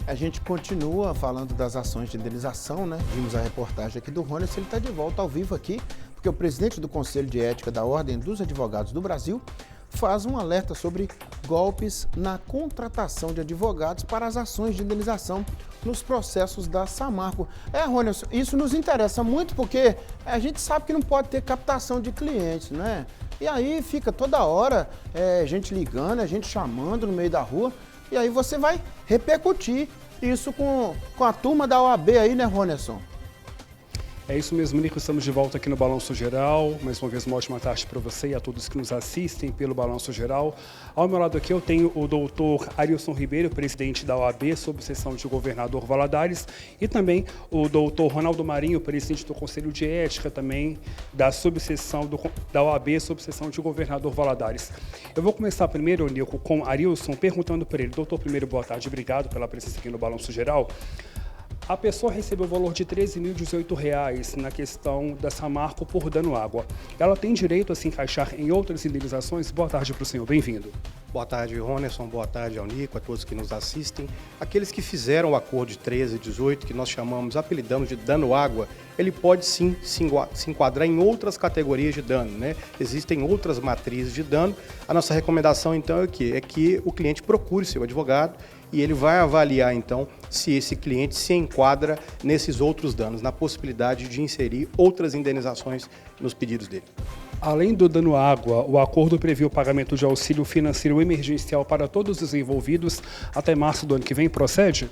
A gente continua falando das ações de indenização, né? Vimos a reportagem aqui do Rony, ele está de volta ao vivo aqui, porque o presidente do Conselho de Ética da Ordem dos Advogados do Brasil faz um alerta sobre golpes na contratação de advogados para as ações de indenização nos processos da Samarco. Rony, isso nos interessa muito porque a gente sabe que não pode ter captação de clientes, né? E aí fica toda hora gente ligando, gente chamando no meio da rua, e aí você vai repercutir isso com a turma da OAB aí, né, Ronerson? É isso mesmo, Nico. Estamos de volta aqui no Balanço Geral. Mais uma vez, uma ótima tarde para você e a todos que nos assistem pelo Balanço Geral. Ao meu lado aqui eu tenho o doutor Arilson Ribeiro, presidente da OAB, subseção de Governador Valadares, e também o doutor Ronaldo Marinho, presidente do Conselho de Ética, também da subseção da OAB, subseção de Governador Valadares. Eu vou começar primeiro, Nico, com Arilson, perguntando para ele. Doutor, primeiro, boa tarde, obrigado pela presença aqui no Balanço Geral. A pessoa recebeu o valor de R$ 13.018 na questão da Samarco por dano água. Ela tem direito a se encaixar em outras indenizações? Boa tarde para o senhor, bem-vindo. Boa tarde, Ronerson, boa tarde ao Nico, a todos que nos assistem. Aqueles que fizeram o acordo de 13 e 18, que nós apelidamos de dano água, ele pode sim se enquadrar em outras categorias de dano, né? Existem outras matrizes de dano. A nossa recomendação, então, é o quê? É que o cliente procure seu advogado e ele vai avaliar, então, se esse cliente se enquadra nesses outros danos, na possibilidade de inserir outras indenizações nos pedidos dele. Além do dano água, o acordo prevê o pagamento de auxílio financeiro emergencial para todos os envolvidos até março do ano que vem, procede?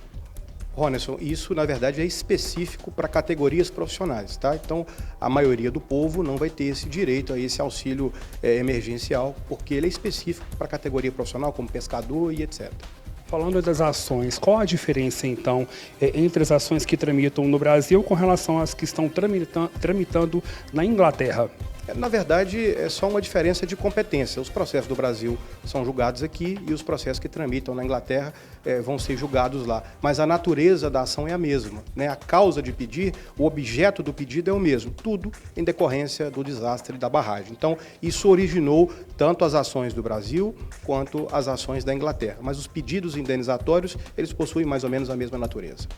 Ronerson, isso na verdade é específico para categorias profissionais, tá? Então, a maioria do povo não vai ter esse direito a esse auxílio emergencial, porque ele é específico para categoria profissional, como pescador e etc. Falando das ações, qual a diferença, então, entre as ações que tramitam no Brasil com relação às que estão tramitando na Inglaterra? Na verdade, é só uma diferença de competência. Os processos do Brasil são julgados aqui e os processos que tramitam na Inglaterra vão ser julgados lá. Mas a natureza da ação é a mesma, né? A causa de pedir, o objeto do pedido é o mesmo. Tudo em decorrência do desastre da barragem. Então, isso originou tanto as ações do Brasil quanto as ações da Inglaterra. Mas os pedidos indenizatórios, eles possuem mais ou menos a mesma natureza.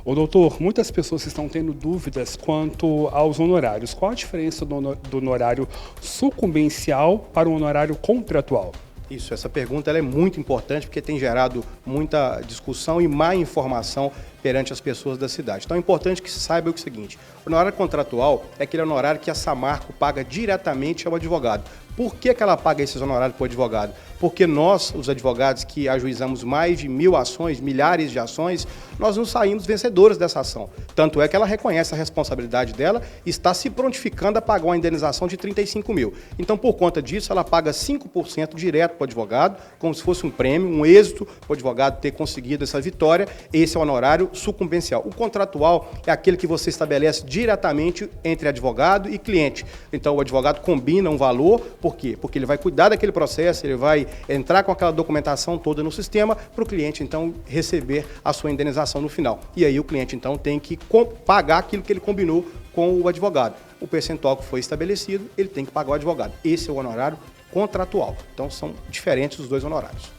Ô doutor, muitas pessoas estão tendo dúvidas quanto aos honorários. Qual a diferença do honorário sucumbencial para o honorário contratual? Isso, essa pergunta ela é muito importante porque tem gerado muita discussão e má informação perante as pessoas da cidade. Então é importante que se saiba o seguinte: o honorário contratual é aquele honorário que a Samarco paga diretamente ao advogado. Por que ela paga esses honorários para o advogado? Porque nós, os advogados que ajuizamos mais de 1.000 ações, milhares de ações, nós não saímos vencedores dessa ação. Tanto é que ela reconhece a responsabilidade dela e está se prontificando a pagar uma indenização de 35 mil. Então, por conta disso, ela paga 5% direto para o advogado, como se fosse um prêmio, um êxito para o advogado ter conseguido essa vitória. Esse é o honorário sucumbencial. O contratual é aquele que você estabelece diretamente entre advogado e cliente. Então, o advogado combina um valor. Por quê? Porque ele vai cuidar daquele processo, ele vai entrar com aquela documentação toda no sistema para o cliente, então, receber a sua indenização no final. E aí o cliente, então, tem que pagar aquilo que ele combinou com o advogado. O percentual que foi estabelecido, ele tem que pagar o advogado. Esse é o honorário contratual. Então, são diferentes os dois honorários.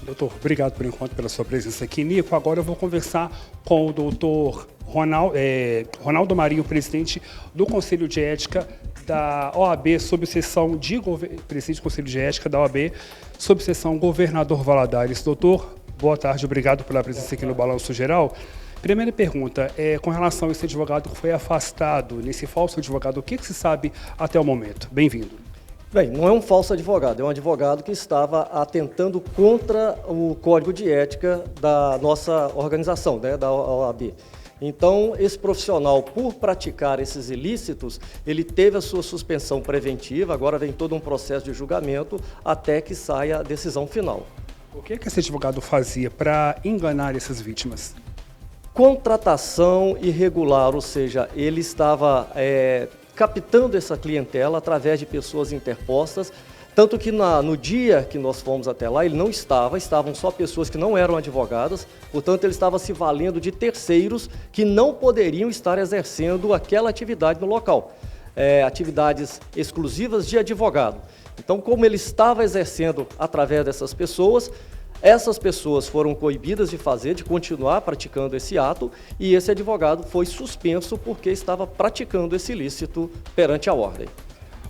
Doutor, obrigado por enquanto pela sua presença aqui. Nico, agora eu vou conversar com o doutor Ronaldo Marinho, presidente do Conselho de Ética da OAB, subseção de presidente do Conselho de Ética da OAB, subseção Governador Valadares. Doutor, boa tarde, obrigado pela presença aqui no Balanço Geral. Primeira pergunta, com relação a esse advogado que foi afastado, nesse falso advogado, o que se sabe até o momento? Bem-vindo. Bem, não é um falso advogado, é um advogado que estava atentando contra o Código de Ética da nossa organização, né, da OAB. Então, esse profissional, por praticar esses ilícitos, ele teve a sua suspensão preventiva, agora vem todo um processo de julgamento até que saia a decisão final. O que esse advogado fazia para enganar essas vítimas? Contratação irregular, ou seja, ele estava captando essa clientela através de pessoas interpostas, tanto que no dia que nós fomos até lá, ele não estavam só pessoas que não eram advogadas, portanto ele estava se valendo de terceiros que não poderiam estar exercendo aquela atividade no local, atividades exclusivas de advogado. Então, como ele estava exercendo através dessas pessoas, Essas pessoas foram coibidas de continuar praticando esse ato, e esse advogado foi suspenso porque estava praticando esse ilícito perante a ordem.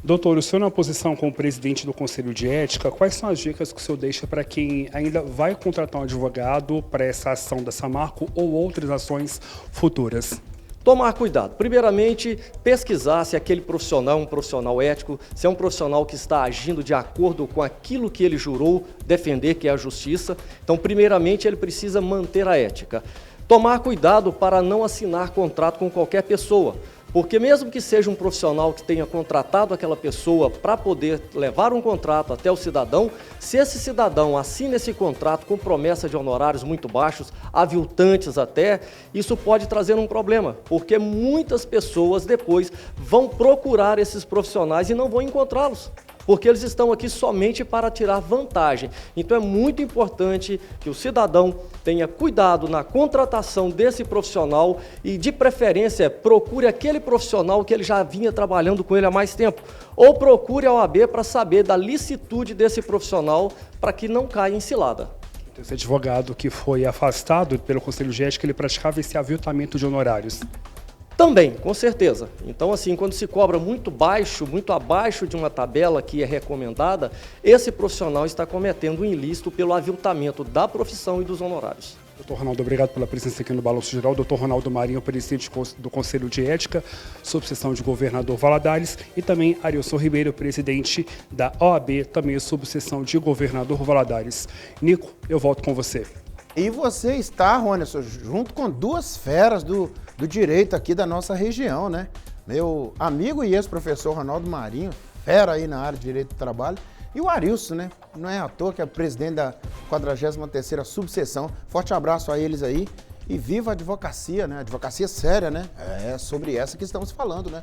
Doutor, o senhor na posição como presidente do Conselho de Ética, quais são as dicas que o senhor deixa para quem ainda vai contratar um advogado para essa ação da Samarco ou outras ações futuras? Tomar cuidado. Primeiramente, pesquisar se aquele profissional é um profissional ético, se é um profissional que está agindo de acordo com aquilo que ele jurou defender, que é a justiça. Então, primeiramente, ele precisa manter a ética. Tomar cuidado para não assinar contrato com qualquer pessoa, porque mesmo que seja um profissional que tenha contratado aquela pessoa para poder levar um contrato até o cidadão, se esse cidadão assina esse contrato com promessa de honorários muito baixos, aviltantes até, isso pode trazer um problema, porque muitas pessoas depois vão procurar esses profissionais e não vão encontrá-los, porque eles estão aqui somente para tirar vantagem. Então é muito importante que o cidadão tenha cuidado na contratação desse profissional e, de preferência, procure aquele profissional que ele já vinha trabalhando com ele há mais tempo, ou procure a OAB para saber da licitude desse profissional para que não caia em cilada. Esse advogado que foi afastado pelo Conselho de Ética, ele praticava esse aviltamento de honorários. Também, com certeza. Então, assim, quando se cobra muito abaixo de uma tabela que é recomendada, esse profissional está cometendo um ilícito pelo aviltamento da profissão e dos honorários. Doutor Ronaldo, obrigado pela presença aqui no Balanço Geral. Doutor Ronaldo Marinho, presidente do Conselho de Ética, subseção de Governador Valadares, e também Arilson Ribeiro, presidente da OAB, também subseção de Governador Valadares. Nico, eu volto com você. E você está, Ronerson, junto com duas feras do direito aqui da nossa região, né? Meu amigo e ex-professor Ronaldo Marinho, fera aí na área de direito do trabalho, e o Arilson, né? Não é à toa que é presidente da 43ª subseção. Forte abraço a eles aí e viva a advocacia, né? Advocacia séria, né? É sobre essa que estamos falando, né?